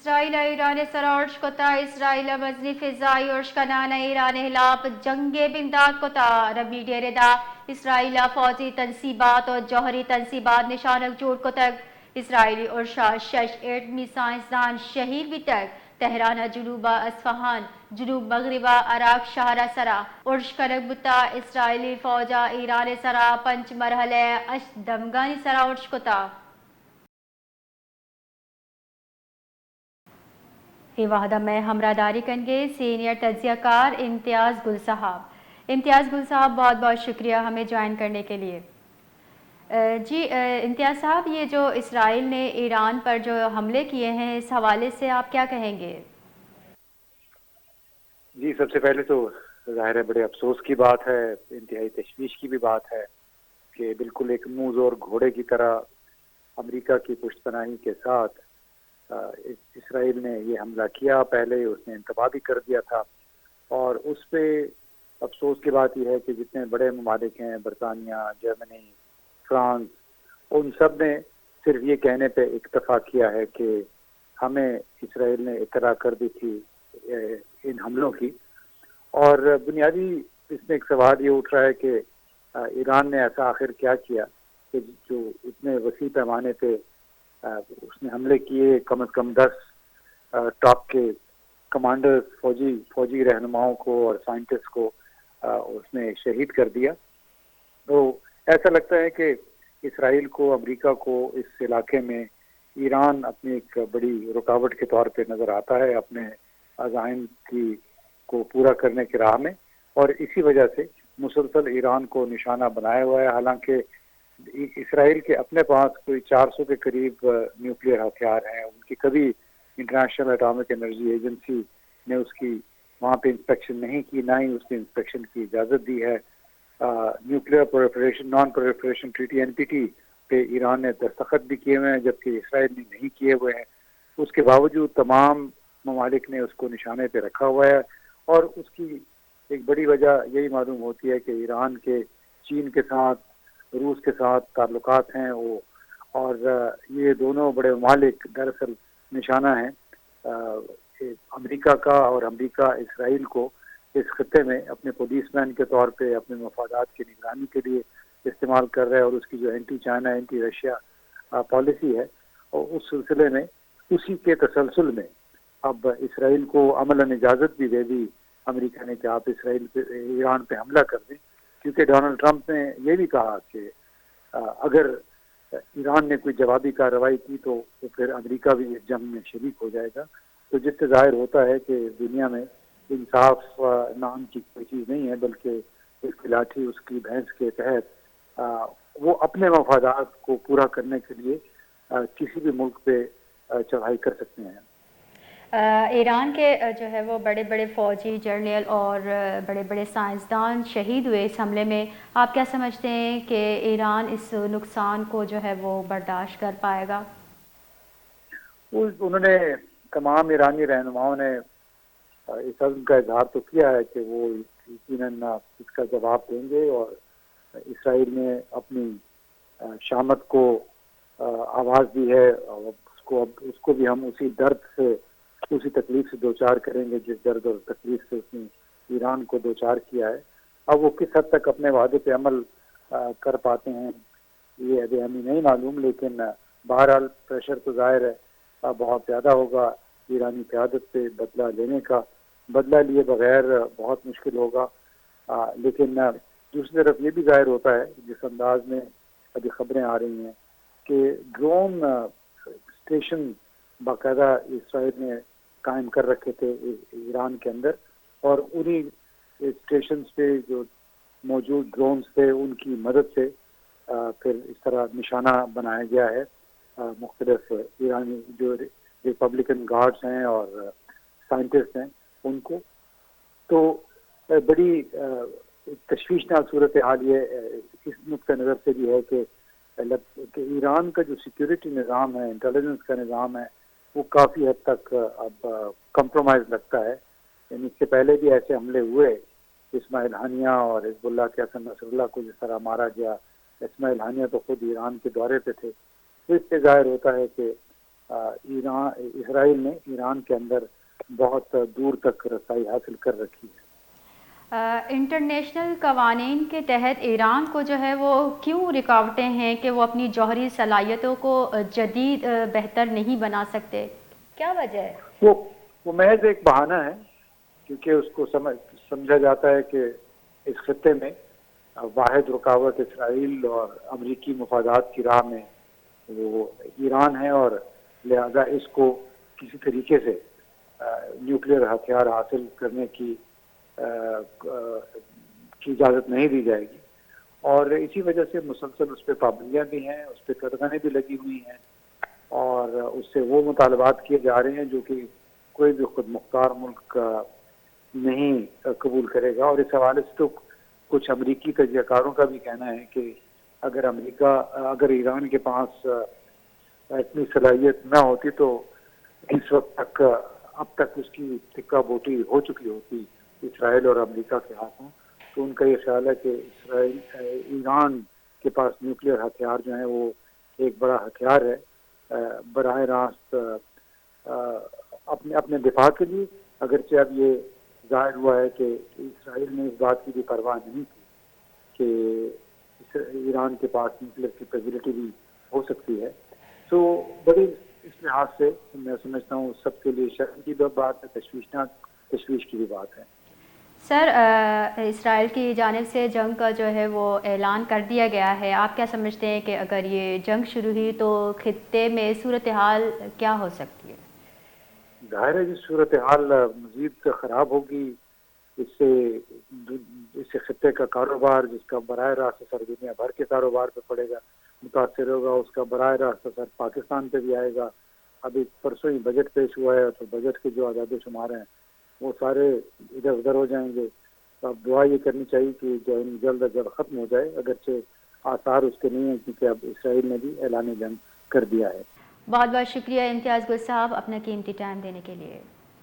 اسرائیل ایران سرارش کتا اسرائیل مزنی فضائی ارشکنان ایران خلاف جنگ بمداد کتا ربی ڈیرے دا اسرائیل فوجی تنصیبات اور جوہری تنصیبات نشانک جوڑ کتک اسرائیلی ارشا 6 ایٹمی سائنسدان شہید بھی تک تہران جنوبہ اصفہان جنوب مغربہ عراق شہرہ سرا ارش کنک بتا اسرائیلی فوجہ ایران سرا 5 مرحلے اش دمگانی سرا ارش کتا یہ وحدہ میں ہمراہ داری کنگے سینئر تجزیہ کار امتیاز گل صاحب بہت بہت شکریہ ہمیں جوائن کرنے کے لیے۔ جی امتیاز صاحب، یہ جو اسرائیل نے ایران پر جو حملے کیے ہیں اس حوالے سے آپ کیا کہیں گے؟ جی سب سے پہلے تو ظاہر ہے بڑے افسوس کی بات ہے، انتہائی تشویش کی بھی بات ہے کہ بالکل ایک منہ زور گھوڑے کی طرح امریکہ کی پشت پناہی کے ساتھ اسرائیل نے یہ حملہ کیا۔ پہلے اس نے انتباہ بھی کر دیا تھا، اور اس پہ افسوس کی بات یہ ہے کہ جتنے بڑے ممالک ہیں، برطانیہ، جرمنی، فرانس، ان سب نے صرف یہ کہنے پہ اکتفا کیا ہے کہ ہمیں اسرائیل نے اطلاع کر دی تھی ان حملوں کی۔ اور بنیادی اس میں ایک سوال یہ اٹھ رہا ہے کہ ایران نے ایسا آخر کیا کیا کہ جو اتنے وسیع پیمانے پہ اس نے حملے کیے، کم از کم 10 ٹاپ کے کمانڈرز، فوجی رہنماؤں کو اور سائنٹسٹ کو اس نے شہید کر دیا۔ تو ایسا لگتا ہے کہ اسرائیل کو، امریکہ کو اس علاقے میں ایران اپنی ایک بڑی رکاوٹ کے طور پہ نظر آتا ہے اپنے عزائم کو پورا کرنے کی راہ میں، اور اسی وجہ سے مسلسل ایران کو نشانہ بنایا ہوا ہے۔ حالانکہ اسرائیل کے اپنے پاس کوئی 400 کے قریب نیوکلیئر ہتھیار ہیں، ان کی کبھی انٹرنیشنل اٹامک انرجی ایجنسی نے اس کی وہاں پہ انسپیکشن نہیں کی، نہ ہی اس کی انسپیکشن کی اجازت دی ہے۔ Nuclear proliferation non proliferation treaty NPT پہ ایران نے دستخط بھی کیے ہوئے ہیں، جبکہ اسرائیل نے نہیں کیے ہوئے ہیں۔ اس کے باوجود تمام ممالک نے اس کو نشانے پہ رکھا ہوا ہے، اور اس کی ایک بڑی وجہ یہی معلوم ہوتی ہے کہ ایران کے چین کے ساتھ، روس کے ساتھ تعلقات ہیں وہ، اور یہ دونوں بڑے ممالک دراصل نشانہ ہیں امریکہ کا، اور امریکہ اسرائیل کو اس خطے میں اپنے پولیس مین کے طور پہ اپنے مفادات کی نگرانی کے لیے استعمال کر رہا ہے، اور اس کی جو anti China anti Russia policy ہے، اور اس سلسلے میں اسی کے تسلسل میں اب اسرائیل کو عملاً اجازت بھی دے دی امریکہ نے کہ آپ ایران پہ حملہ کر دیں، کیونکہ ڈونلڈ ٹرمپ نے یہ بھی کہا کہ اگر ایران نے کوئی جوابی کارروائی کی تو پھر امریکہ بھی اس جنگ میں شریک ہو جائے گا۔ تو جس سے ظاہر ہوتا ہے کہ دنیا میں انصاف نام کی کوئی چیز نہیں ہے، بلکہ اس کی لاٹھی اس کی بھینس کے تحت وہ اپنے مفادات کو پورا کرنے کے لیے کسی بھی ملک پہ چڑھائی کر سکتے ہیں۔ ایران کے جو ہے وہ بڑے بڑے فوجی جرنیل اور بڑے بڑے سائنسدان شہید ہوئے اس حملے میں، آپ کیا سمجھتے ہیں کہ ایران اس نقصان کو جو ہے وہ برداشت کر پائے گا؟ انہوں نے تمام ایرانی رہنماؤں نے اس عزم کا اظہار تو کیا ہے کہ وہ یقیناً اس کا جواب دیں گے، اور اسرائیل نے اپنی شامت کو آواز دی ہے، اور اس کو بھی ہم اسی درد سے، اسی تکلیف سے دوچار کریں گے جس درد اور تکلیف سے اس نے ایران کو دوچار کیا ہے۔ اب وہ کس حد تک اپنے وعدے پہ عمل کر پاتے ہیں یہ ابھی ہمیں نہیں معلوم، لیکن بہرحال پریشر تو ظاہر ہے بہت زیادہ ہوگا ایرانی قیادت پہ بدلہ لینے کا۔ بدلہ لیے بغیر بہت مشکل ہوگا، لیکن دوسری طرف یہ بھی ظاہر ہوتا ہے جس انداز میں ابھی خبریں آ رہی ہیں کہ ڈرون اسٹیشن باقاعدہ اسرائیل نے قائم کر رکھے تھے ایران کے اندر، اور انہی اسٹیشنز پہ جو موجود ڈرونز تھے ان کی مدد سے پھر اس طرح نشانہ بنایا گیا ہے مختلف ایرانی جو ریپبلکن گارڈز ہیں اور سائنٹسٹ ہیں ان کو۔ تو بڑی تشویشناک صورتحال یہ اس نقطۂ نظر سے بھی ہے کہ ایران کا جو سیکیورٹی نظام ہے، انٹیلیجنس کا نظام ہے، وہ کافی حد تک اب کمپرومائز لگتا ہے۔ یعنی اس سے پہلے بھی ایسے حملے ہوئے، اسماعیل ہانیہ اور حزب اللہ کے حسن نصر اللہ کو جس طرح مارا گیا، اسماعیل ہانیہ تو خود ایران کے دورے پہ تھے۔ تو اس سے ظاہر ہوتا ہے کہ اسرائیل نے ایران کے اندر بہت دور تک رسائی حاصل کر رکھی ہے۔ انٹرنیشنل قوانین کے تحت ایران کو جو ہے وہ کیوں رکاوٹیں ہیں کہ وہ اپنی جوہری صلاحیتوں کو جدید بہتر نہیں بنا سکتے؟ کیا وجہ ہے؟ وہ محض ایک بہانہ ہے، کیونکہ اس کو سمجھا جاتا ہے کہ اس خطے میں واحد رکاوٹ اسرائیل اور امریکی مفادات کی راہ میں وہ ایران ہے، اور لہذا اس کو کسی طریقے سے نیوکلیئر ہتھیار حاصل کرنے کی اجازت نہیں دی جائے گی، اور اسی وجہ سے مسلسل اس پہ پابندیاں بھی ہیں، اس پہ قدغنیں بھی لگی ہوئی ہیں، اور اس سے وہ مطالبات کیے جا رہے ہیں جو کہ کوئی بھی خود مختار ملک نہیں قبول کرے گا۔ اور اس حوالے سے تو کچھ امریکی تجزیہ کاروں کا بھی کہنا ہے کہ اگر ایران کے پاس اتنی صلاحیت نہ ہوتی تو اس وقت تک اب تک اس کی ٹکا بوٹی ہو چکی ہوتی اسرائیل اور امریکہ کے ہاتھوں۔ تو ان کا یہ خیال ہے کہ ایران کے پاس نیوکلیئر ہتھیار جو ہیں وہ ایک بڑا ہتھیار ہے براہ راست اپنے دفاع کے لیے، اگرچہ اب یہ ظاہر ہوا ہے کہ اسرائیل نے اس بات کی بھی پرواہ نہیں کی کہ ایران کے پاس نیوکلیئر کی فیسلٹی بھی ہو سکتی ہے۔ تو بڑی اس لحاظ سے میں سمجھتا ہوں سب کے لیے شرم کی بات ہے، تشویش کی بھی بات ہے۔ سر، اسرائیل کی جانب سے جنگ کا جو ہے وہ اعلان کر دیا گیا ہے، آپ کیا سمجھتے ہیں کہ اگر یہ جنگ شروع ہوئی تو خطے میں صورتحال کیا ہو سکتی ہے؟ ظاہر ہے جس صورتحال مزید خراب ہوگی، اس سے خطے کا کاروبار جس کا براہ راست اثر دنیا بھر کے کاروبار پہ پڑے گا، متاثر ہوگا، اس کا براہ راست اثر پاکستان پہ بھی آئے گا۔ ابھی پرسوں ہی بجٹ پیش ہوا ہے تو بجٹ کے جو اعداد و شمار ہیں وہ سارے ادھر ادھر ہو جائیں گے۔ تو اب دعا یہ کرنی چاہیے کہ جلد از جلد ختم ہو جائے، اگرچہ آثار اس کے نہیں ہیں کیونکہ اب اسرائیل نے بھی اعلان جنگ کر دیا ہے۔ بہت بہت شکریہ امتیاز گل صاحب اپنا قیمتی ٹائم دینے کے لیے۔